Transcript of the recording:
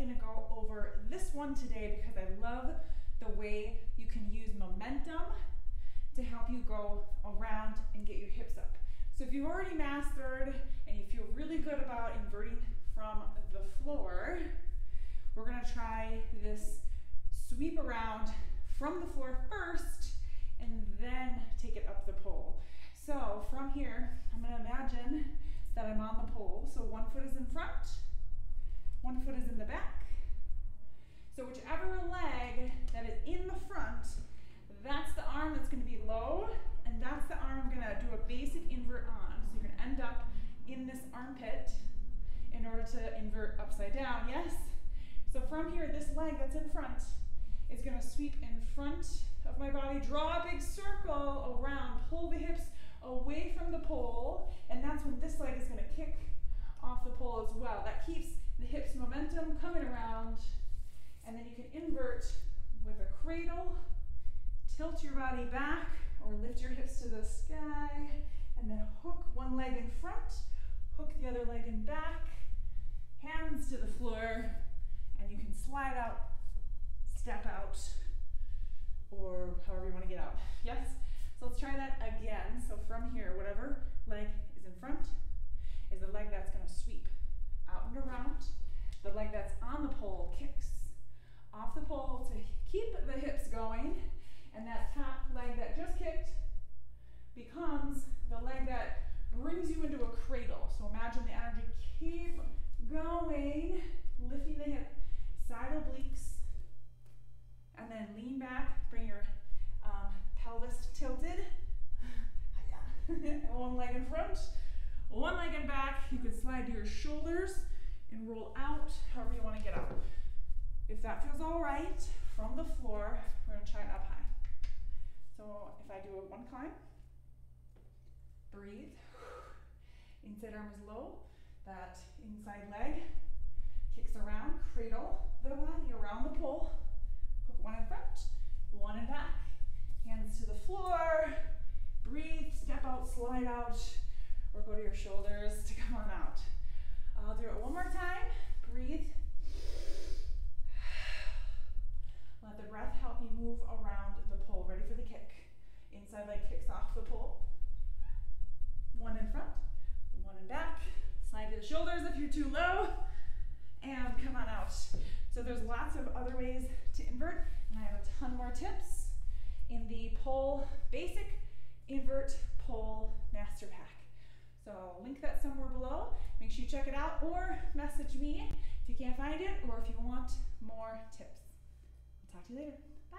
gonna go over this one today because I love the way you can use momentum to help you go around and get your hips up. So if you've already mastered and you feel really good about inverting from the floor, we're gonna try this sweep around from the floor first and then take it up the pole. So from here, I'm gonna imagine that I'm on the pole. So one foot is in front, one foot is in the back. So whichever leg that is in the front, that's the arm that's gonna be low, and that's the arm I'm gonna do a basic invert on. So you're gonna end up in this armpit in order to invert upside down, yes? So from here, this leg that's in front is gonna sweep in front of my body, draw a big circle around, pull the hips away from the pole, and that's when this leg is gonna kick off the pole as well. That keeps the hips momentum coming around, and then you can invert with a cradle, tilt your body back, or lift your hips to the sky, and then hook one leg in front, hook the other leg in back, hands to the floor, and you can slide out, step out, or however you want to get out. Yes? So let's try that again. So from here, whatever leg is in front is the leg that's going to sweep out and around. The leg that's on the pole kicks off the pole to keep the hips going, and that top leg that just kicked becomes the leg that brings you into a cradle. So imagine the energy, keep going, lifting the hip, side obliques, and then lean back, bring your pelvis tilted. One leg in front, one leg in back. You can slide to your shoulders and roll out however you want to get up. If that feels all right, from the floor, we're going to try it up high. So if I do a one climb, breathe, inside arm is low, that inside leg kicks around, cradle the body around the pole, hook one in front, one in back, hands to the floor, breathe, step out, slide out, or go to your shoulders to come on out. I'll do it one more time, breathe. Let the breath help you move around the pole. Ready for the kick. Inside leg kicks off the pole. One in front, one in back. Slide to the shoulders if you're too low. And come on out. So there's lots of other ways to invert, and I have a ton more tips in the pole basic invert pole master pack. So I'll link that somewhere below. Make sure you check it out or message me if you can't find it or if you want more tips. Talk to you later. Bye.